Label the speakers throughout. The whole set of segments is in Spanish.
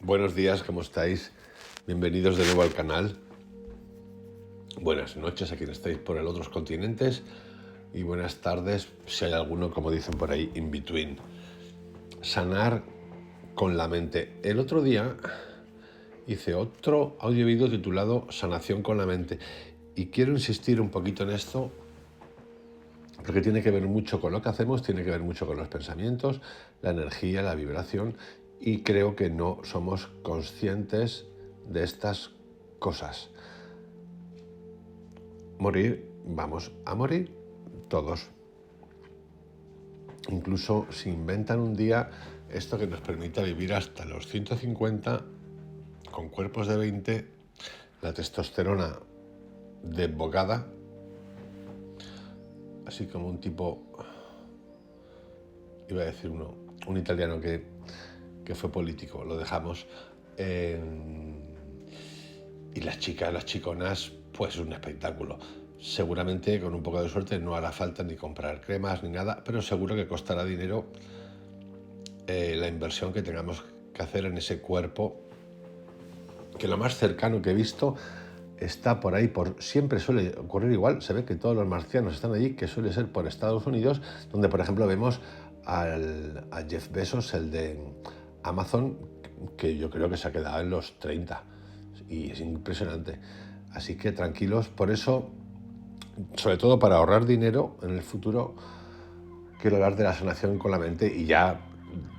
Speaker 1: Buenos días, ¿cómo estáis? Bienvenidos de nuevo al canal. Buenas noches a quienes estáis por el otros continentes y buenas tardes, si hay alguno, como dicen por ahí, in between. Sanar con la mente. El otro día hice otro audio-vídeo titulado Sanación con la mente y quiero insistir un poquito en esto porque tiene que ver mucho con lo que hacemos, tiene que ver mucho con los pensamientos, la energía, la vibración, y creo que no somos conscientes de estas cosas. Morir, vamos a morir todos. Incluso si inventan un día esto que nos permita vivir hasta los 150 con cuerpos de 20, la testosterona desbocada, así como un tipo, iba a decir un italiano que fue político, lo dejamos, y las chicas, las chiconas, pues un espectáculo. Seguramente con un poco de suerte no hará falta ni comprar cremas ni nada, pero seguro que costará dinero la inversión que tengamos que hacer en ese cuerpo, que lo más cercano que he visto está por ahí, siempre suele ocurrir igual, se ve que todos los marcianos están allí, que suele ser por Estados Unidos, donde por ejemplo vemos a Jeff Bezos, el de Amazon, que yo creo que se ha quedado en los 30 y es impresionante. Así que tranquilos, por eso, sobre todo para ahorrar dinero en el futuro, quiero hablar de la sanación con la mente y ya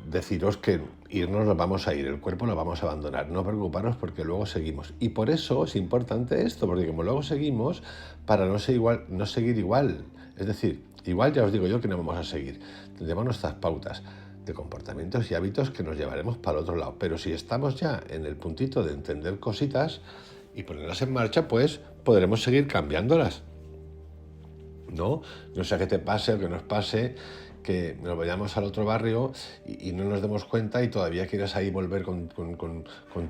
Speaker 1: deciros que irnos nos vamos a ir, el cuerpo lo vamos a abandonar, no preocuparos porque luego seguimos. Y por eso es importante esto, porque como luego seguimos, para no seguir igual, es decir, igual ya os digo yo que no vamos a seguir, tendremos nuestras pautas de comportamientos y hábitos que nos llevaremos para el otro lado, pero si estamos ya en el puntito de entender cositas y ponerlas en marcha, pues podremos seguir cambiándolas. No sé qué te pase o que nos pase, que nos vayamos al otro barrio y no nos demos cuenta y todavía quieras ahí volver con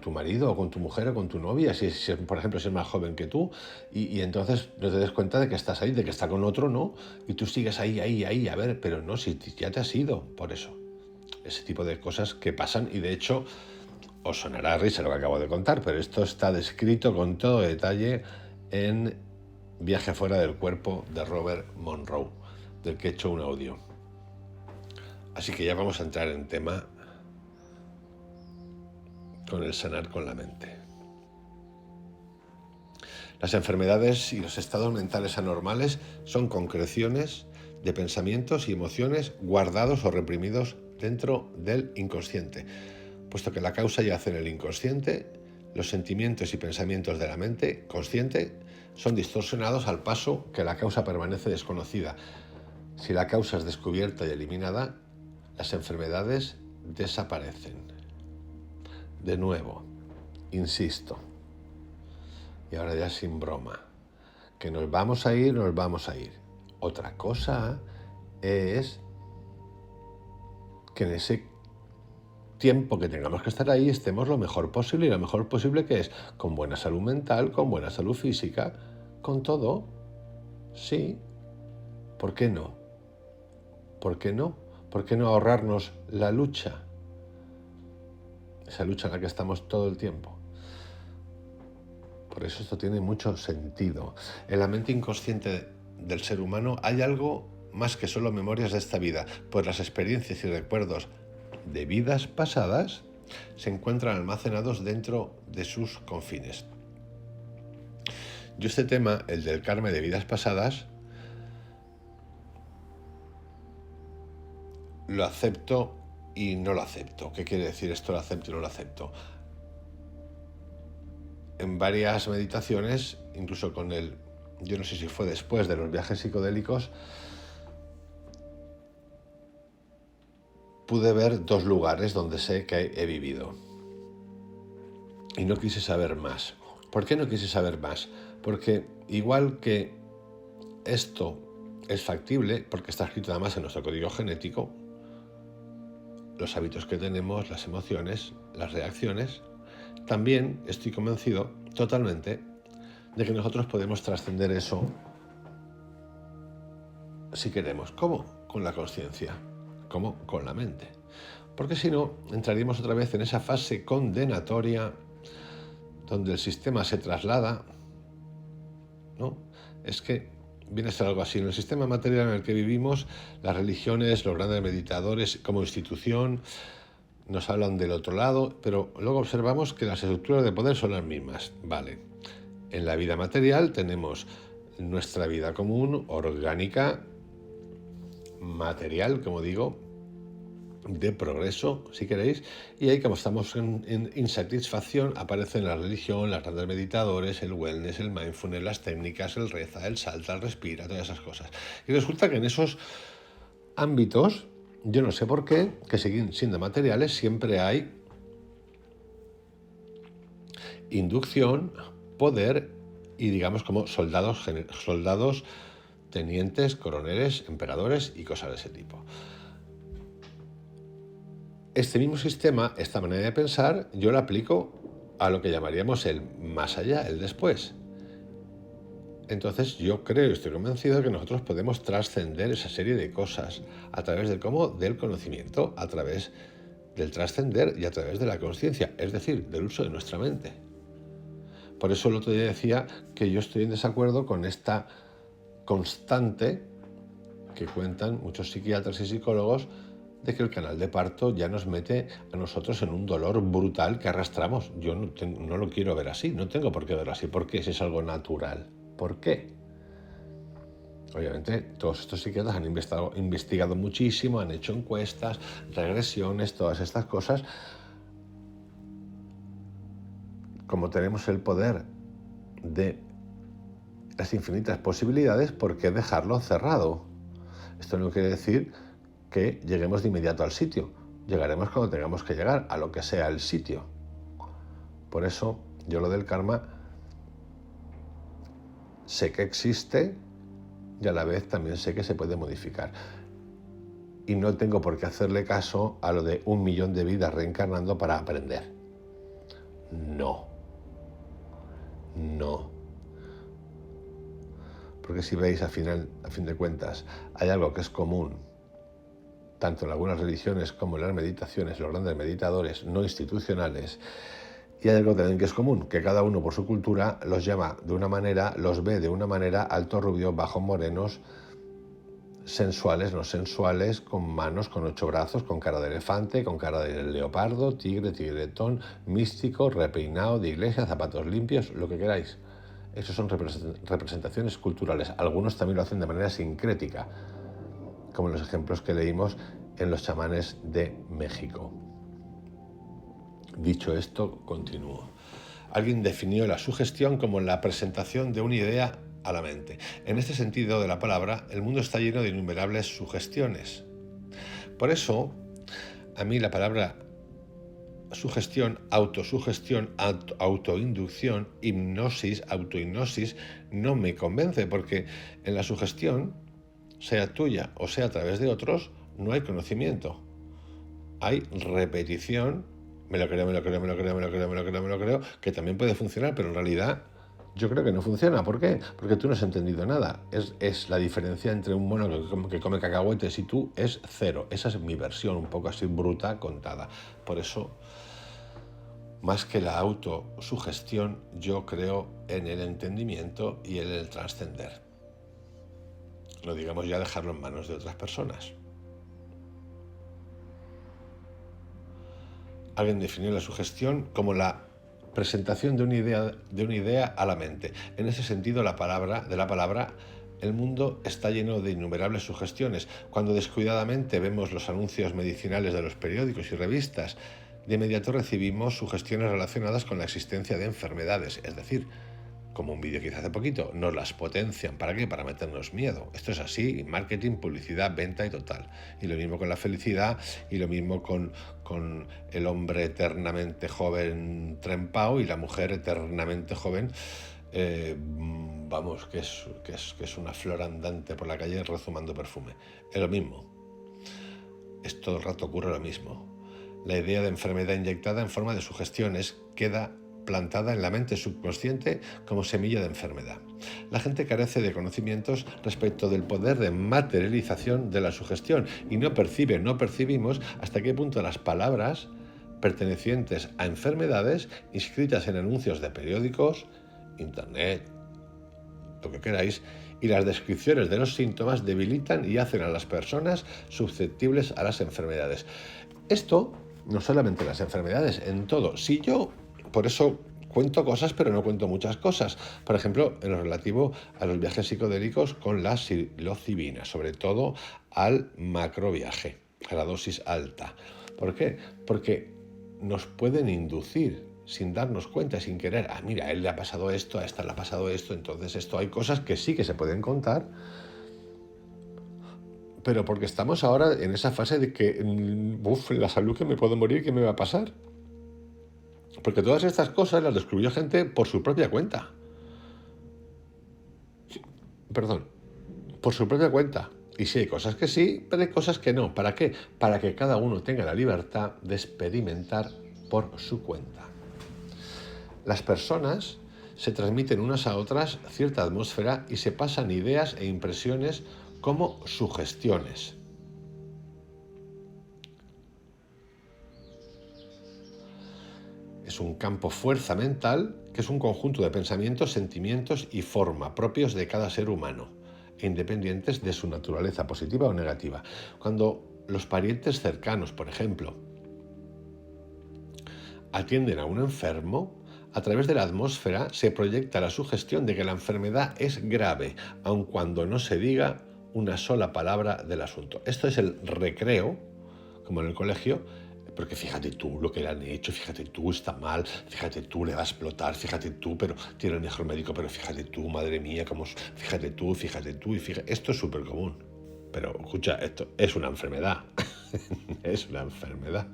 Speaker 1: tu marido o con tu mujer o con tu novia, si por ejemplo si es más joven que tú, y entonces no te des cuenta de que estás ahí, de que está con otro, ¿no? Y tú sigues ahí, a ver, pero no, si ya te has ido, por eso. Ese tipo de cosas que pasan y de hecho os sonará a risa lo que acabo de contar, pero esto está descrito con todo detalle en Viaje fuera del cuerpo de Robert Monroe, del que he hecho un audio. Así que ya vamos a entrar en tema con el sanar con la mente. Las enfermedades y los estados mentales anormales son concreciones de pensamientos y emociones guardados o reprimidos dentro del inconsciente. Puesto que la causa yace en el inconsciente, los sentimientos y pensamientos de la mente consciente son distorsionados al paso que la causa permanece desconocida. Si la causa es descubierta y eliminada, las enfermedades desaparecen. De nuevo, insisto, y ahora ya sin broma, que nos vamos a ir. Otra cosa es que en ese tiempo que tengamos que estar ahí estemos lo mejor posible, y lo mejor posible que es con buena salud mental, con buena salud física, con todo. Sí, ¿por qué no? ¿Por qué no? ¿Por qué no ahorrarnos la lucha? Esa lucha en la que estamos todo el tiempo. Por eso esto tiene mucho sentido. En la mente inconsciente del ser humano hay algo más que solo memorias de esta vida, pues las experiencias y recuerdos de vidas pasadas se encuentran almacenados dentro de sus confines. Yo este tema, el del karma de vidas pasadas, lo acepto y no lo acepto. ¿Qué quiere decir esto? Lo acepto y no lo acepto. En varias meditaciones, incluso con yo no sé si fue después de los viajes psicodélicos, pude ver dos lugares donde sé que he vivido. Y no quise saber más. ¿Por qué no quise saber más? Porque igual que esto es factible, porque está escrito además en nuestro código genético, los hábitos que tenemos, las emociones, las reacciones, también estoy convencido totalmente de que nosotros podemos trascender eso si queremos. ¿Cómo? Con la conciencia. ¿Cómo? Con la mente. porque si no, entraríamos otra vez en esa fase condenatoria donde el sistema se traslada, ¿no? Es que viene a ser algo así. En el sistema material en el que vivimos, las religiones, los grandes meditadores como institución nos hablan del otro lado, pero luego observamos que las estructuras de poder son las mismas. Vale. En la vida material tenemos nuestra vida común, orgánica, material, como digo, de progreso, si queréis, y ahí, como estamos en insatisfacción, aparecen la religión, las grandes meditadores, el wellness, el mindfulness, las técnicas, el reza, el salta, el respira, todas esas cosas. Y resulta que en esos ámbitos, yo no sé por qué, que siguen siendo materiales, siempre hay inducción, poder y, digamos, como soldados, tenientes, coroneles, emperadores y cosas de ese tipo. Este mismo sistema, esta manera de pensar, yo la aplico a lo que llamaríamos el más allá, el después. Entonces yo creo y estoy convencido de que nosotros podemos trascender esa serie de cosas a través del cómo, del conocimiento, a través del trascender y a través de la conciencia, es decir, del uso de nuestra mente. Por eso el otro día decía que yo estoy en desacuerdo con esta constante que cuentan muchos psiquiatras y psicólogos de que el canal de parto ya nos mete a nosotros en un dolor brutal que arrastramos. Yo no lo quiero ver así, no tengo por qué verlo así. ¿Por qué? Si es algo natural. ¿Por qué? Obviamente todos estos psiquiatras han investigado muchísimo, han hecho encuestas, regresiones, todas estas cosas. Como tenemos el poder de las infinitas posibilidades, ¿por qué dejarlo cerrado? Esto no quiere decir que lleguemos de inmediato al sitio. Llegaremos cuando tengamos que llegar, a lo que sea el sitio. Por eso, yo lo del karma sé que existe y a la vez también sé que se puede modificar. Y no tengo por qué hacerle caso a lo de 1 millón de vidas reencarnando para aprender. No. Porque si veis, a fin de cuentas, hay algo que es común tanto en algunas religiones como en las meditaciones, los grandes meditadores no institucionales, y hay algo también que es común, que cada uno por su cultura los llama de una manera, los ve de una manera, altos, rubios, bajos, morenos, sensuales, no sensuales, con manos, con 8 brazos, con cara de elefante, con cara de leopardo, tigre, tigretón, místico, repeinado, de iglesia, zapatos limpios, lo que queráis. Esas son representaciones culturales. Algunos también lo hacen de manera sincrética, como en los ejemplos que leímos en los chamanes de México. Dicho esto, continúo. Alguien definió la sugestión como la presentación de una idea a la mente. En este sentido de la palabra, el mundo está lleno de innumerables sugestiones. Por eso, a mí la palabra sugestión, autosugestión, autoinducción, hipnosis, autohipnosis, no me convence, porque en la sugestión, sea tuya o sea a través de otros, no hay conocimiento. Hay repetición, me lo creo, que también puede funcionar, pero en realidad yo creo que no funciona. ¿Por qué? Porque tú no has entendido nada. Es la diferencia entre un mono que come cacahuetes y tú es cero. Esa es mi versión, un poco así bruta, contada. Por eso, más que la autosugestión, yo creo en el entendimiento y en el trascender. Lo digamos ya, dejarlo en manos de otras personas. Alguien definió la sugestión como la presentación de una idea a la mente. En ese sentido, la palabra, el mundo está lleno de innumerables sugestiones. Cuando descuidadamente vemos los anuncios medicinales de los periódicos y revistas, de inmediato recibimos sugestiones relacionadas con la existencia de enfermedades, es decir, como un vídeo que hice hace poquito, nos las potencian. ¿Para qué? Para meternos miedo. Esto es así, marketing, publicidad, venta y total. Y lo mismo con la felicidad, y lo mismo con el hombre eternamente joven trempao y la mujer eternamente joven, vamos, que es una flor andante por la calle rezumando perfume. Es lo mismo. Es todo el rato ocurre lo mismo. La idea de enfermedad inyectada en forma de sugestiones queda plantada en la mente subconsciente como semilla de enfermedad. La gente carece de conocimientos respecto del poder de materialización de la sugestión y no percibimos hasta qué punto las palabras pertenecientes a enfermedades inscritas en anuncios de periódicos, internet, lo que queráis, y las descripciones de los síntomas debilitan y hacen a las personas susceptibles a las enfermedades. Esto no solamente en las enfermedades, en todo. Si yo, por eso cuento cosas, pero no cuento muchas cosas. Por ejemplo, en lo relativo a los viajes psicodélicos con la psilocibina, sobre todo al macroviaje, a la dosis alta. ¿Por qué? Porque nos pueden inducir sin darnos cuenta, sin querer. Mira, a él le ha pasado esto, a esta le ha pasado esto, entonces esto. Hay cosas que sí que se pueden contar, pero porque estamos ahora en esa fase de que, la salud, que me puedo morir, ¿qué me va a pasar? Porque todas estas cosas las descubrió gente por su propia cuenta. Perdón, por su propia cuenta. Y sí, hay cosas que sí, pero hay cosas que no. ¿Para qué? Para que cada uno tenga la libertad de experimentar por su cuenta. Las personas se transmiten unas a otras cierta atmósfera y se pasan ideas e impresiones como sugestiones. Es un campo fuerza mental que es un conjunto de pensamientos, sentimientos y forma propios de cada ser humano, independientes de su naturaleza positiva o negativa. Cuando los parientes cercanos, por ejemplo, atienden a un enfermo, a través de la atmósfera se proyecta la sugestión de que la enfermedad es grave, aun cuando no se diga una sola palabra del asunto. Esto es el recreo, como en el colegio, porque fíjate tú lo que le han hecho, fíjate tú, está mal, fíjate tú, le va a explotar, fíjate tú, pero tiene el mejor médico, pero fíjate tú, madre mía, fíjate tú, y fíjate. Esto es súper común. Pero escucha, esto es una enfermedad. Es una enfermedad.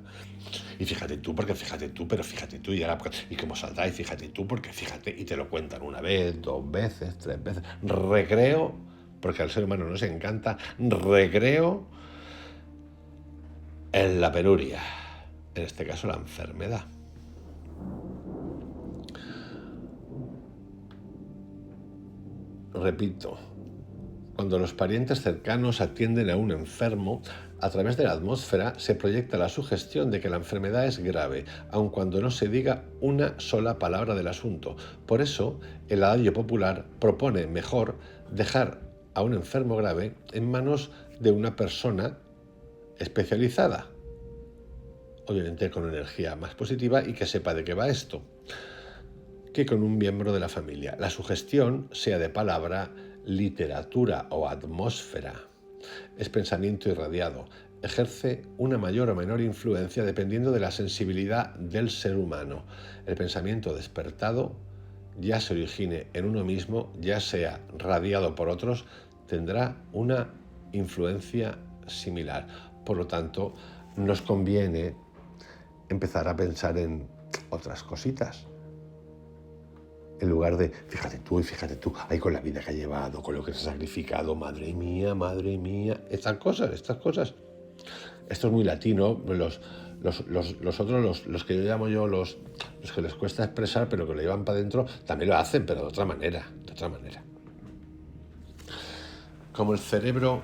Speaker 1: Y fíjate tú, porque fíjate tú, pero fíjate tú, y cómo saldrá, y fíjate tú, porque fíjate, y te lo cuentan una vez, 2 veces, 3 veces. Recreo, porque al ser humano nos encanta, recreo en la penuria, en este caso la enfermedad. Repito, cuando los parientes cercanos atienden a un enfermo, a través de la atmósfera se proyecta la sugestión de que la enfermedad es grave, aun cuando no se diga una sola palabra del asunto. Por eso, el adagio popular propone mejor dejar a un enfermo grave en manos de una persona especializada, obviamente con energía más positiva y que sepa de qué va esto, que con un miembro de la familia. La sugestión, sea de palabra, literatura o atmósfera, es pensamiento irradiado. Ejerce una mayor o menor influencia dependiendo de la sensibilidad del ser humano. El pensamiento despertado, ya se origine en uno mismo, ya sea radiado por otros, tendrá una influencia similar. Por lo tanto, nos conviene empezar a pensar en otras cositas. En lugar de, fíjate tú, ahí con la vida que ha llevado, con lo que se ha sacrificado, madre mía, estas cosas. Esto es muy latino, los otros, los que yo llamo los que les cuesta expresar, pero que lo llevan para adentro, también lo hacen, pero de otra manera. Como el cerebro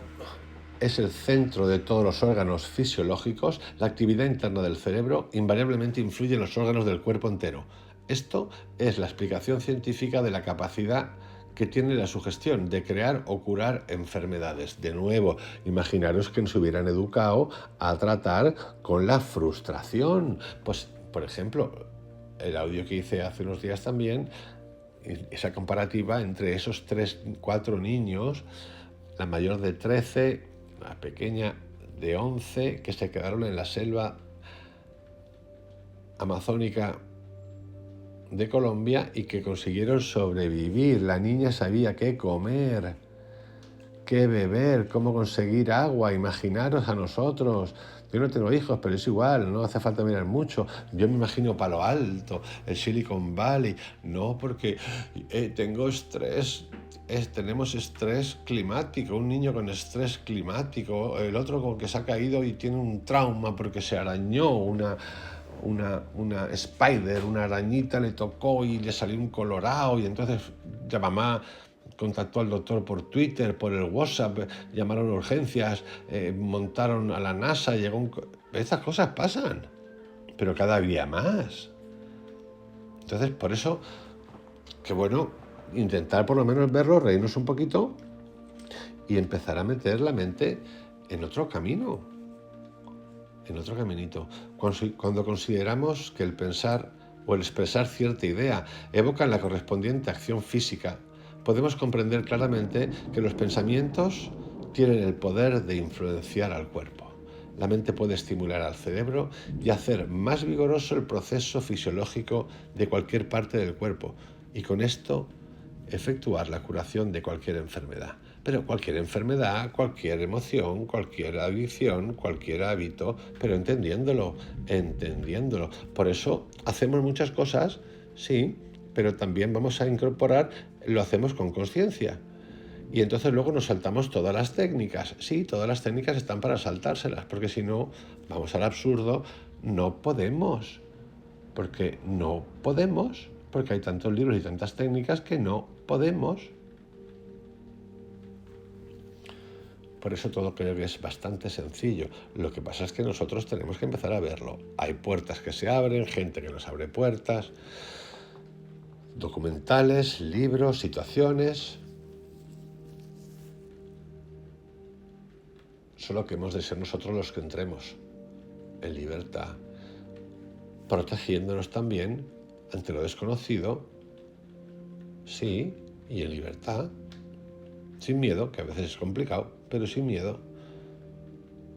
Speaker 1: es el centro de todos los órganos fisiológicos, la actividad interna del cerebro invariablemente influye en los órganos del cuerpo entero. Esto es la explicación científica de la capacidad que tiene la sugestión de crear o curar enfermedades. De nuevo, imaginaros que nos hubieran educado a tratar con la frustración. Pues, por ejemplo, el audio que hice hace unos días también, esa comparativa entre esos 4 niños, la mayor de 13, la pequeña de 11, que se quedaron en la selva amazónica de Colombia y que consiguieron sobrevivir. La niña sabía qué comer, qué beber, cómo conseguir agua. Imaginaros a nosotros. Yo no tengo hijos, pero es igual, no hace falta mirar mucho. Yo me imagino Palo Alto, el Silicon Valley. No, porque tengo estrés. Tenemos estrés climático, un niño con estrés climático, el otro con que se ha caído y tiene un trauma porque se arañó una spider, una arañita le tocó y le salió un colorado, y entonces la mamá contactó al doctor por Twitter, por el WhatsApp, llamaron a urgencias, montaron a la NASA, Estas cosas pasan, pero cada día más. Entonces, por eso, que bueno, intentar por lo menos verlo, reírnos un poquito y empezar a meter la mente en otro camino, en otro caminito. Cuando consideramos que el pensar o el expresar cierta idea evocan la correspondiente acción física, podemos comprender claramente que los pensamientos tienen el poder de influenciar al cuerpo. La mente puede estimular al cerebro y hacer más vigoroso el proceso fisiológico de cualquier parte del cuerpo, y con esto efectuar la curación de cualquier enfermedad. Pero cualquier enfermedad, cualquier emoción, cualquier adicción, cualquier hábito, pero entendiéndolo. Por eso hacemos muchas cosas, sí, pero también vamos a incorporar, lo hacemos con conciencia. Y entonces luego nos saltamos todas las técnicas. Sí, todas las técnicas están para saltárselas, porque si no, vamos al absurdo, no podemos. Porque hay tantos libros y tantas técnicas que no podemos. Por eso todo creo que es bastante sencillo. Lo que pasa es que nosotros tenemos que empezar a verlo. Hay puertas que se abren, gente que nos abre puertas, documentales, libros, situaciones. Solo que hemos de ser nosotros los que entremos en libertad, protegiéndonos también ante lo desconocido, sí, y en libertad, sin miedo, que a veces es complicado, pero sin miedo.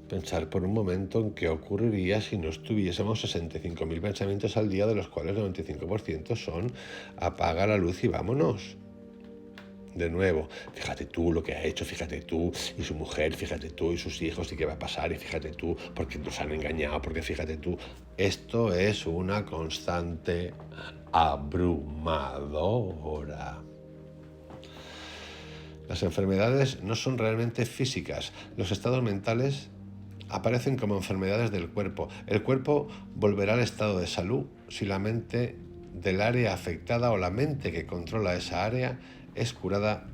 Speaker 1: Pensar por un momento en qué ocurriría si no estuviésemos 65.000 pensamientos al día, de los cuales el 95% son apaga la luz y vámonos. De nuevo, fíjate tú lo que ha hecho, fíjate tú y su mujer, fíjate tú y sus hijos y qué va a pasar, y fíjate tú porque nos han engañado, porque fíjate tú. Esto es una constante abrumadora. Las enfermedades no son realmente físicas. Los estados mentales aparecen como enfermedades del cuerpo. El cuerpo volverá al estado de salud si la mente del área afectada o la mente que controla esa área es curada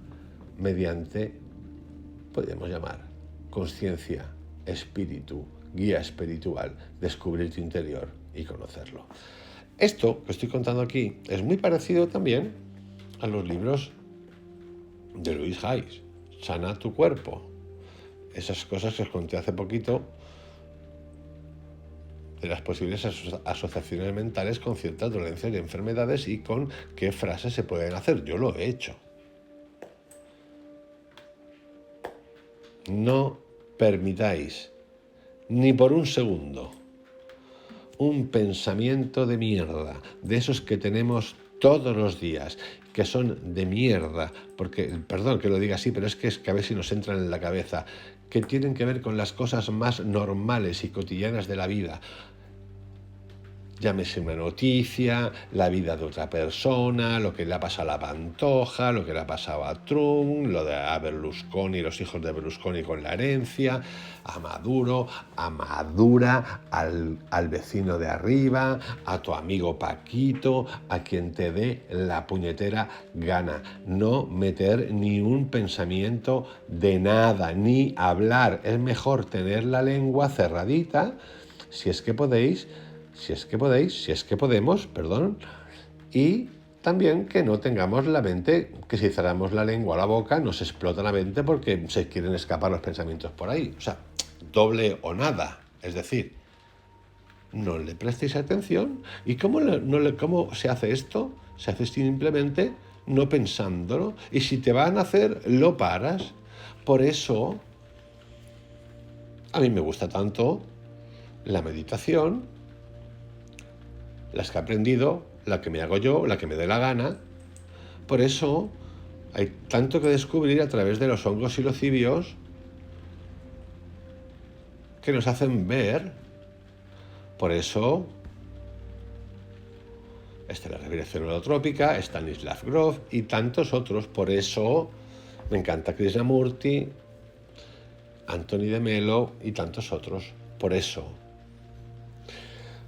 Speaker 1: mediante, podríamos llamar, conciencia, espíritu, guía espiritual, descubrir tu interior y conocerlo. Esto que estoy contando aquí es muy parecido también a los libros de Louise Hay, Sana tu cuerpo. Esas cosas que os conté hace poquito de las posibles asociaciones mentales con ciertas dolencias y enfermedades y con qué frases se pueden hacer. Yo lo he hecho. No permitáis ni por un segundo un pensamiento de mierda, de esos que tenemos todos los días, que son de mierda, porque, perdón que lo diga así, pero es que a ver si nos entran en la cabeza, que tienen que ver con las cosas más normales y cotidianas de la vida. Llámese una noticia, la vida de otra persona, lo que le ha pasado a la Pantoja, lo que le ha pasado a Trump, lo de a Berlusconi, los hijos de Berlusconi con la herencia, a Maduro, a Madura, al vecino de arriba, a tu amigo Paquito, a quien te dé la puñetera gana. No meter ni un pensamiento de nada, ni hablar. Es mejor tener la lengua cerradita, si es que podemos, y también que no tengamos la mente, que si cerramos la lengua a la boca nos explota la mente porque se quieren escapar los pensamientos por ahí. O sea, doble o nada. Es decir, no le prestéis atención. ¿Y cómo se hace esto? Se hace simplemente no pensándolo. Y si te van a hacer, lo paras. Por eso, a mí me gusta tanto la meditación, las que he aprendido, la que me hago yo, la que me dé la gana. Por eso hay tanto que descubrir a través de los hongos y los cibios que nos hacen ver. Por eso está la respiración holotrópica, Stanislav Grof y tantos otros. Por eso me encanta Krishnamurti, Anthony de Melo y tantos otros. Por eso.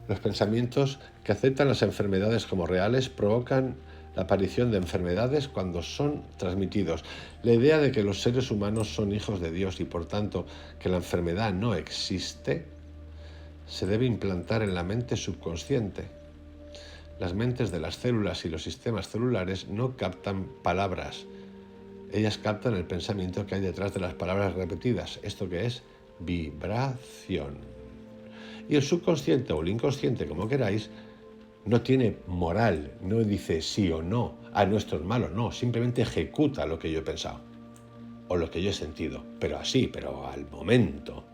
Speaker 1: Los pensamientos que aceptan las enfermedades como reales provocan la aparición de enfermedades cuando son transmitidos. La idea de que los seres humanos son hijos de Dios y por tanto que la enfermedad no existe se debe implantar en la mente subconsciente. Las mentes de las células y los sistemas celulares no captan palabras. Ellas captan el pensamiento que hay detrás de las palabras repetidas. ¿Esto qué es? Vibración. Y el subconsciente o el inconsciente, como queráis, no tiene moral, no dice sí o no, no, esto es malo, no, simplemente ejecuta lo que yo he pensado o lo que yo he sentido, pero así, pero al momento.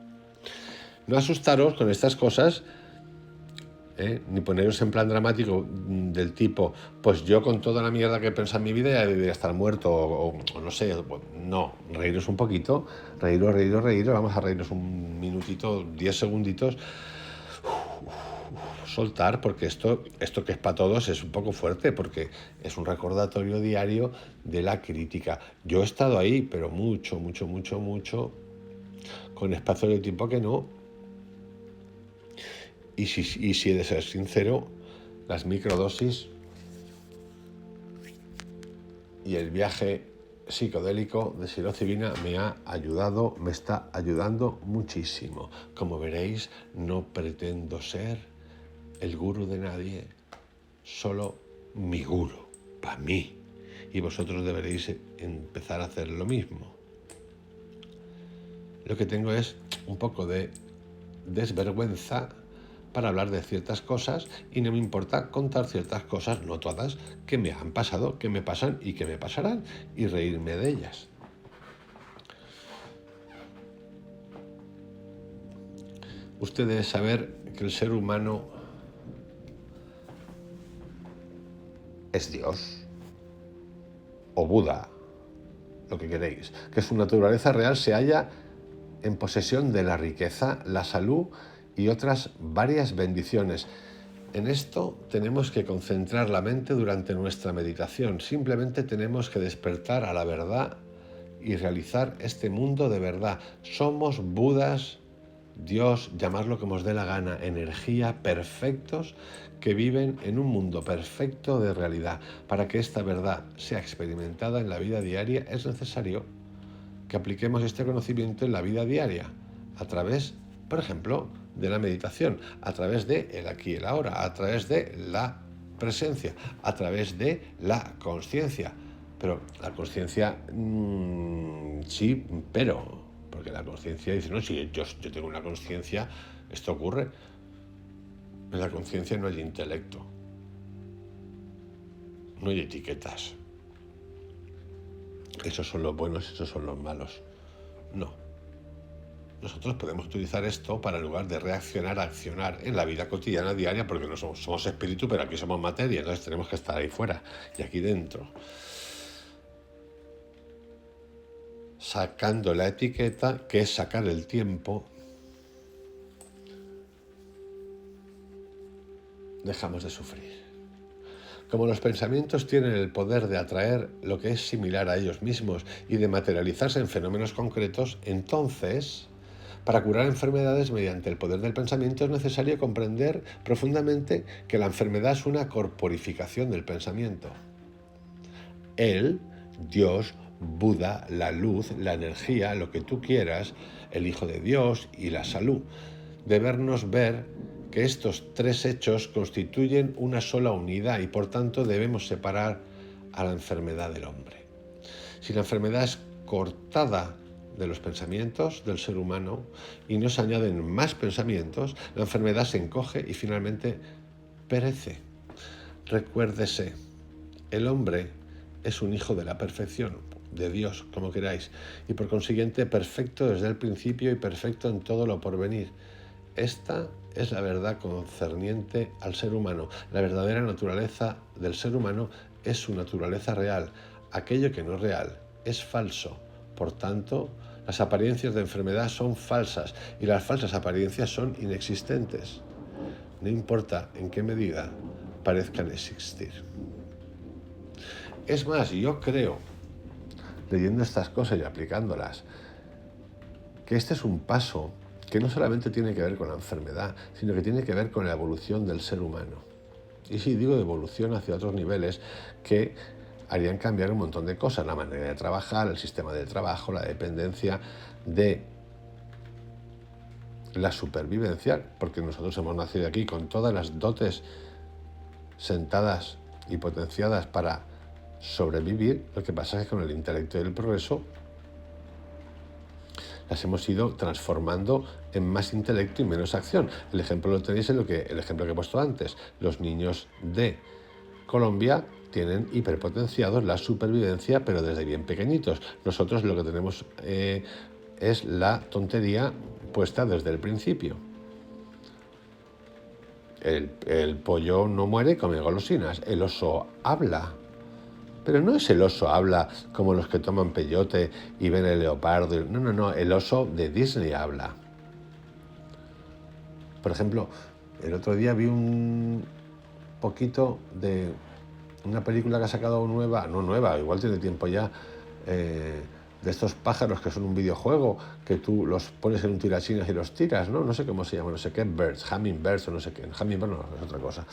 Speaker 1: No asustaros con estas cosas, ni poneros en plan dramático del tipo, pues yo con toda la mierda que he pensado en mi vida ya debería estar muerto o no sé, no, reíros un poquito, reíros, vamos a reírnos un minutito, 10 segunditos, soltar, porque esto que es para todos es un poco fuerte, porque es un recordatorio diario de la crítica. Yo he estado ahí, pero mucho, con espacio de tiempo que no. Y si he de ser sincero, las microdosis y el viaje psicodélico de psilocibina me ha ayudado, me está ayudando muchísimo. Como veréis, no pretendo ser el gurú de nadie, solo mi gurú, para mí. Y vosotros deberéis empezar a hacer lo mismo. Lo que tengo es un poco de desvergüenza para hablar de ciertas cosas y no me importa contar ciertas cosas, no todas, que me han pasado, que me pasan y que me pasarán y reírme de ellas. Usted debe saber que el ser humano es Dios o Buda, lo que queréis, que su naturaleza real se halla en posesión de la riqueza, la salud y otras varias bendiciones. En esto tenemos que concentrar la mente durante nuestra meditación. Simplemente tenemos que despertar a la verdad y realizar este mundo de verdad. Somos Budas, Dios, llamarlo como os dé la gana, energía, perfectos que viven en un mundo perfecto de realidad. Para que esta verdad sea experimentada en la vida diaria es necesario que apliquemos este conocimiento en la vida diaria, a través, por ejemplo, de la meditación, a través de el aquí y el ahora, a través de la presencia, a través de la consciencia. Pero la consciencia, sí, pero, porque la consciencia dice, no, si yo tengo una consciencia, esto ocurre. En la conciencia no hay intelecto, no hay etiquetas. Esos son los buenos, esos son los malos. No. Nosotros podemos utilizar esto para, en lugar de reaccionar, accionar en la vida cotidiana diaria, porque no somos espíritu, pero aquí somos materia, entonces tenemos que estar ahí fuera y aquí dentro. Sacando la etiqueta, que es sacar el tiempo, dejamos de sufrir. Como los pensamientos tienen el poder de atraer lo que es similar a ellos mismos y de materializarse en fenómenos concretos, entonces, para curar enfermedades mediante el poder del pensamiento es necesario comprender profundamente que la enfermedad es una corporificación del pensamiento. Él, Dios, Buda, la luz, la energía, lo que tú quieras, el Hijo de Dios y la salud, de vernos ver que estos tres hechos constituyen una sola unidad y por tanto debemos separar a la enfermedad del hombre. Si la enfermedad es cortada de los pensamientos del ser humano y no se añaden más pensamientos, la enfermedad se encoge y finalmente perece. Recuérdese, el hombre es un hijo de la perfección, de Dios, como queráis, y por consiguiente perfecto desde el principio y perfecto en todo lo porvenir. Esta es la verdad concerniente al ser humano. La verdadera naturaleza del ser humano es su naturaleza real. Aquello que no es real es falso. Por tanto, las apariencias de enfermedad son falsas y las falsas apariencias son inexistentes. No importa en qué medida parezcan existir. Es más, yo creo, leyendo estas cosas y aplicándolas, que este es un paso que no solamente tiene que ver con la enfermedad, sino que tiene que ver con la evolución del ser humano. Y sí, digo de evolución hacia otros niveles que harían cambiar un montón de cosas, la manera de trabajar, el sistema de trabajo, la dependencia de la supervivencia, porque nosotros hemos nacido aquí con todas las dotes sentadas y potenciadas para sobrevivir. Lo que pasa es que con el intelecto y el progreso las hemos ido transformando en más intelecto y menos acción. El ejemplo lo tenéis en el ejemplo que he puesto antes. Los niños de Colombia tienen hiperpotenciados la supervivencia, pero desde bien pequeñitos. Nosotros lo que tenemos es la tontería puesta desde el principio. El pollo no muere, come golosinas. El oso habla. Pero no es el oso habla como los que toman peyote y ven el leopardo. No. El oso de Disney habla. Por ejemplo, el otro día vi un poquito de una película que ha sacado no nueva, igual tiene tiempo ya, de estos pájaros que son un videojuego, que tú los pones en un tirachinas y los tiras, ¿no? No sé cómo se llama, no sé qué, hummingbirds o no sé qué. Hummingbird no, es otra cosa.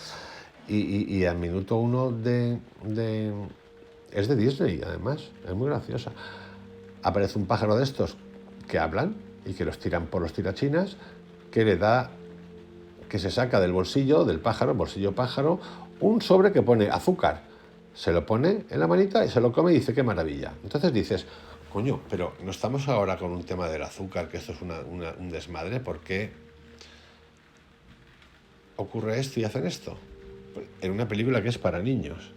Speaker 1: Y al minuto 1 es de Disney, además, es muy graciosa. Aparece un pájaro de estos que hablan y que los tiran por los tirachinas, que se saca del bolsillo del pájaro, bolsillo pájaro, un sobre que pone azúcar. Se lo pone en la manita y se lo come y dice qué maravilla. Entonces dices, coño, pero no estamos ahora con un tema del azúcar, que esto es un desmadre. ¿Por qué ocurre esto y hacen esto? En una película que es para niños.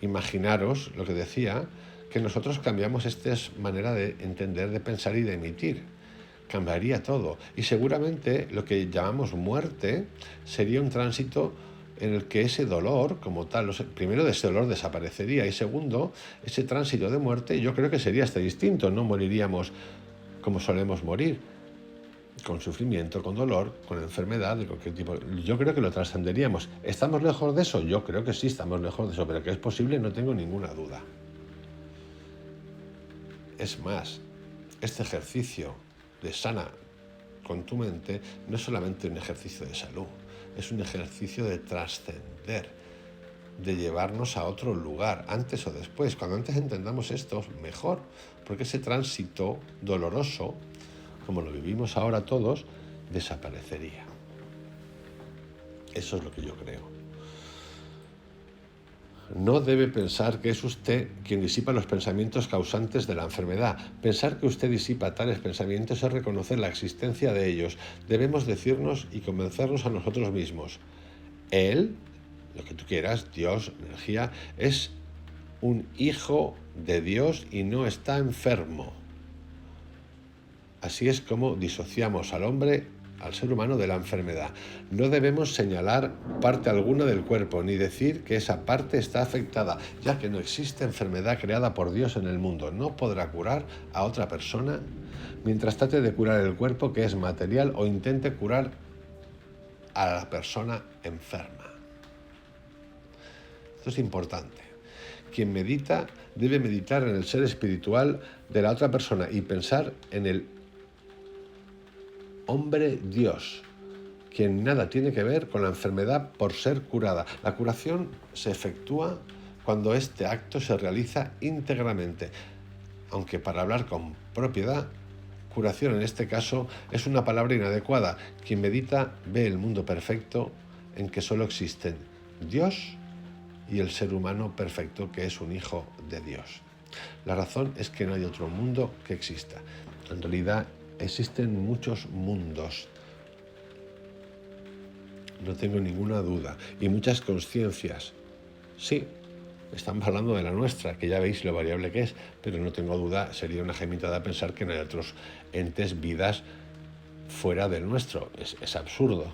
Speaker 1: Imaginaros lo que decía, que nosotros cambiamos esta manera de entender, de pensar y de emitir. Cambiaría todo. Y seguramente lo que llamamos muerte sería un tránsito en el que ese dolor, como tal, primero ese dolor desaparecería y segundo, ese tránsito de muerte yo creo que sería hasta distinto. No moriríamos como solemos morir, con sufrimiento, con dolor, con enfermedad de cualquier tipo. Yo creo que lo trascenderíamos. ¿Estamos lejos de eso? Yo creo que sí, estamos lejos de eso, pero que es posible no tengo ninguna duda. Es más, este ejercicio de sana con tu mente no es solamente un ejercicio de salud, es un ejercicio de trascender, de llevarnos a otro lugar, antes o después. Cuando antes entendamos esto, mejor, porque ese tránsito doloroso, como lo vivimos ahora todos, desaparecería. Eso es lo que yo creo. No debe pensar que es usted quien disipa los pensamientos causantes de la enfermedad. Pensar que usted disipa tales pensamientos es reconocer la existencia de ellos. Debemos decirnos y convencernos a nosotros mismos. Él, lo que tú quieras, Dios, energía, es un hijo de Dios y no está enfermo. Así es como disociamos al hombre, al ser humano, de la enfermedad. No debemos señalar parte alguna del cuerpo, ni decir que esa parte está afectada, ya que no existe enfermedad creada por Dios en el mundo. No podrá curar a otra persona mientras trate de curar el cuerpo, que es material, o intente curar a la persona enferma. Esto es importante. Quien medita debe meditar en el ser espiritual de la otra persona y pensar en el hombre Dios, quien nada tiene que ver con la enfermedad por ser curada. La curación se efectúa cuando este acto se realiza íntegramente, aunque para hablar con propiedad, curación en este caso es una palabra inadecuada. Quien medita ve el mundo perfecto en que solo existen Dios y el ser humano perfecto, que es un hijo de Dios. La razón es que no hay otro mundo que exista. En realidad existen muchos mundos, no tengo ninguna duda, y muchas conciencias. Sí, estamos hablando de la nuestra, que ya veis lo variable que es, pero no tengo duda, sería una gemitada pensar que no hay otros entes, vidas fuera del nuestro. Es absurdo.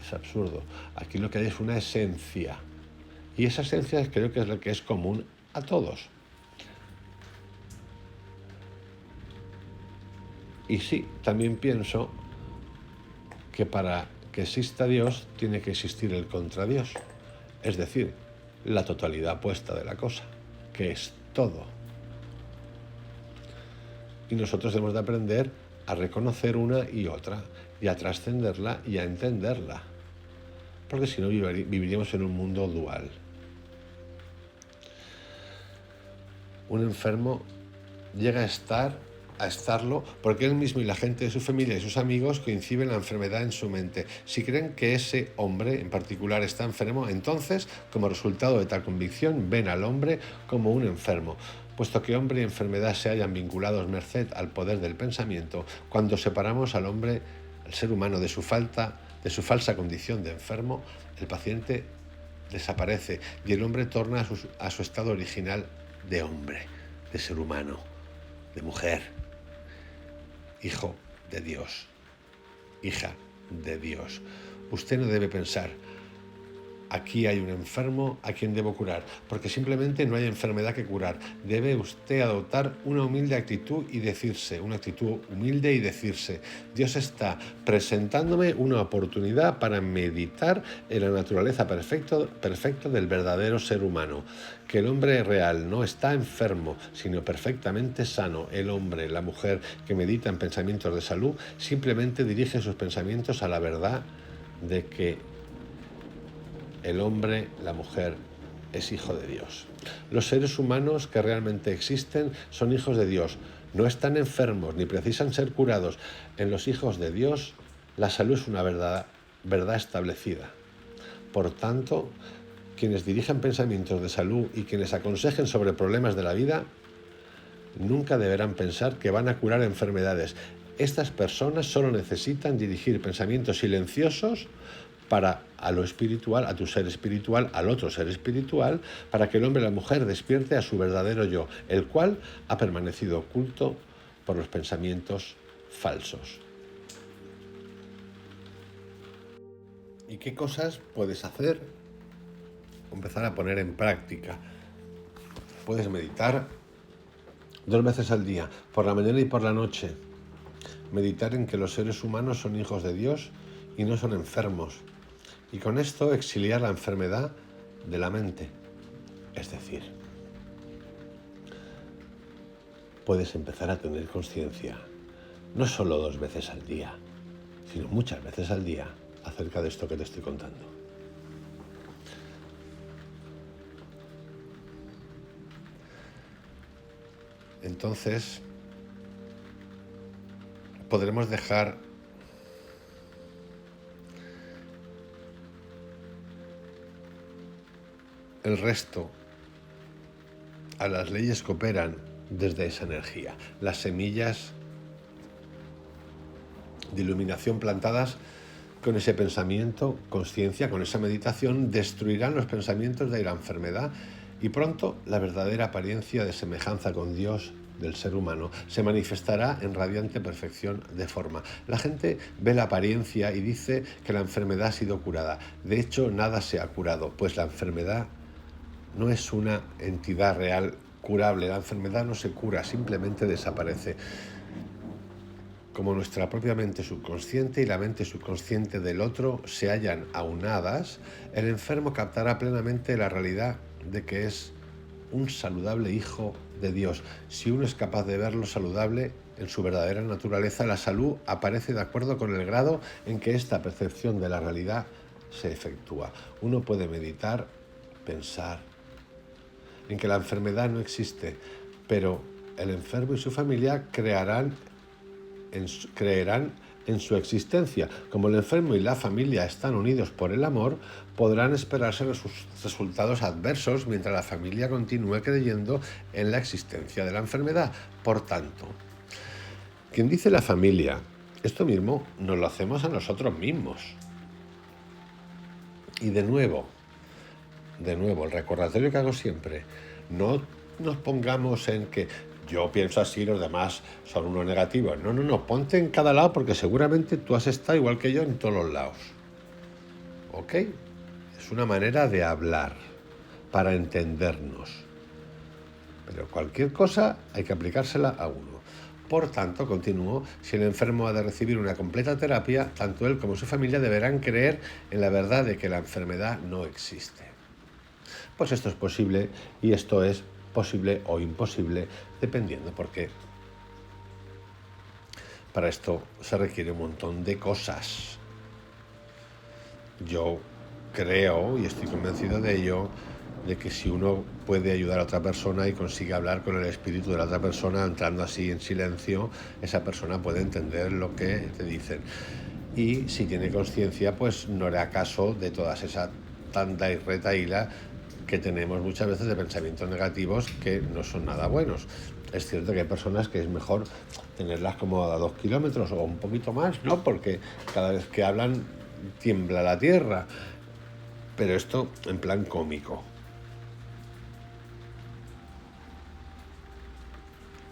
Speaker 1: Es absurdo. Aquí lo que hay es una esencia, y esa esencia creo que es la que es común a todos. Y sí, también pienso que para que exista Dios tiene que existir el contradios, es decir, la totalidad opuesta de la cosa, que es todo. Y nosotros debemos de aprender a reconocer una y otra, y a trascenderla y a entenderla. Porque si no viviríamos en un mundo dual. Un enfermo llega a estarlo porque él mismo y la gente de su familia y sus amigos coinciden la enfermedad en su mente. Si creen que ese hombre en particular está enfermo, entonces, como resultado de tal convicción, ven al hombre como un enfermo. Puesto que hombre y enfermedad se hallan vinculados merced al poder del pensamiento, cuando separamos al hombre, al ser humano, de su falsa condición de enfermo, el paciente desaparece y el hombre torna a su estado original de hombre, de ser humano, de mujer, hijo de Dios, hija de Dios. Usted no debe pensar, aquí hay un enfermo a quien debo curar, porque simplemente no hay enfermedad que curar. Debe usted adoptar una humilde actitud y decirse, una actitud humilde y decirse, Dios está presentándome una oportunidad para meditar en la naturaleza perfecta del verdadero ser humano. Que el hombre real no está enfermo, sino perfectamente sano. El hombre, la mujer que medita en pensamientos de salud, simplemente dirige sus pensamientos a la verdad de que el hombre, la mujer, es hijo de Dios. Los seres humanos que realmente existen son hijos de Dios. No están enfermos ni precisan ser curados. En los hijos de Dios, la salud es una verdad establecida. Por tanto, quienes dirijan pensamientos de salud y quienes aconsejen sobre problemas de la vida, nunca deberán pensar que van a curar enfermedades. Estas personas solo necesitan dirigir pensamientos silenciosos a lo espiritual, a tu ser espiritual, al otro ser espiritual, para que el hombre y la mujer despierte a su verdadero yo, el cual ha permanecido oculto por los pensamientos falsos. ¿Y qué cosas puedes hacer? Empezar a poner en práctica. Puedes meditar 2 veces al día, por la mañana y por la noche. Meditar en que los seres humanos son hijos de Dios y no son enfermos. Y con esto exiliar la enfermedad de la mente. Es decir, puedes empezar a tener conciencia, no solo 2 veces al día, sino muchas veces al día, acerca de esto que te estoy contando. Entonces, podremos dejar el resto a las leyes que operan desde esa energía. Las semillas de iluminación plantadas con ese pensamiento, conciencia, con esa meditación, destruirán los pensamientos de la enfermedad y pronto la verdadera apariencia de semejanza con Dios del ser humano se manifestará en radiante perfección de forma. La gente ve la apariencia y dice que la enfermedad ha sido curada. De hecho, nada se ha curado, pues la enfermedad no es una entidad real curable. La enfermedad no se cura, simplemente desaparece. Como nuestra propia mente subconsciente y la mente subconsciente del otro se hallan aunadas, el enfermo captará plenamente la realidad de que es un saludable hijo de Dios. Si uno es capaz de verlo saludable en su verdadera naturaleza, la salud aparece de acuerdo con el grado en que esta percepción de la realidad se efectúa. Uno puede meditar, pensar en que la enfermedad no existe, pero el enfermo y su familia creerán en su existencia. Como el enfermo y la familia están unidos por el amor, podrán esperarse los resultados adversos mientras la familia continúe creyendo en la existencia de la enfermedad. Por tanto, quien dice la familia, esto mismo nos lo hacemos a nosotros mismos. Y de nuevo, el recordatorio que hago siempre, no nos pongamos en que yo pienso así, los demás son unos negativos. No, ponte en cada lado porque seguramente tú has estado igual que yo en todos los lados. ¿Ok? Es una manera de hablar para entendernos. Pero cualquier cosa hay que aplicársela a uno. Por tanto, continúo, si el enfermo ha de recibir una completa terapia, tanto él como su familia deberán creer en la verdad de que la enfermedad no existe. Pues esto es posible y esto es posible o imposible, dependiendo, porque Para esto se requiere un montón de cosas. Yo creo, y estoy convencido de ello, de que si uno puede ayudar a otra persona y consigue hablar con el espíritu de la otra persona entrando así en silencio, esa persona puede entender lo que te dicen. Y si tiene conciencia, pues no hará caso de todas esa tanta y retaíla que tenemos muchas veces de pensamientos negativos que no son nada buenos. Es cierto que hay personas que es mejor tenerlas como a 2 kilómetros o un poquito más, ¿no? Porque cada vez que hablan tiembla la tierra. Pero esto en plan cómico.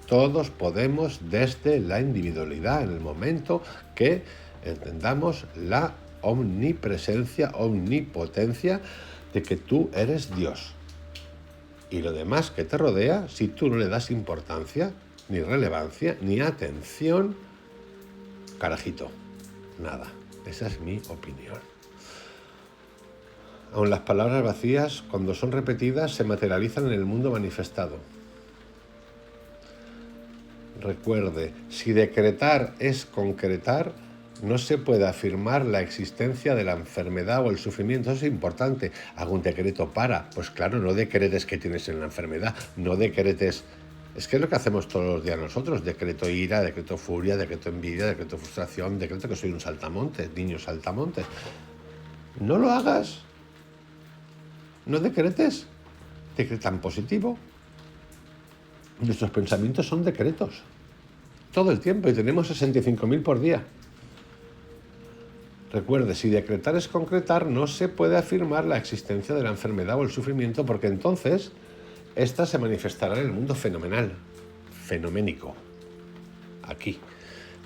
Speaker 1: Todos podemos desde la individualidad, en el momento que entendamos la omnipresencia, omnipotencia de que tú eres Dios. Y lo demás que te rodea, si tú no le das importancia, ni relevancia, ni atención, carajito, nada. Esa es mi opinión. Aun las palabras vacías, cuando son repetidas, se materializan en el mundo manifestado. Recuerde, si decretar es concretar, no se puede afirmar la existencia de la enfermedad o el sufrimiento. Eso es importante. Hago un decreto para. Pues claro, no decretes que tienes en la enfermedad, no decretes. Es que es lo que hacemos todos los días nosotros. Decreto ira, decreto furia, decreto envidia, decreto frustración, decreto que soy un saltamontes, niño saltamontes. No lo hagas. No decretes. Decretan positivo. Nuestros pensamientos son decretos. Todo el tiempo, y tenemos 65.000 por día. Recuerde, si decretar es concretar, no se puede afirmar la existencia de la enfermedad o el sufrimiento, porque entonces esta se manifestará en el mundo fenomenal, fenoménico, aquí.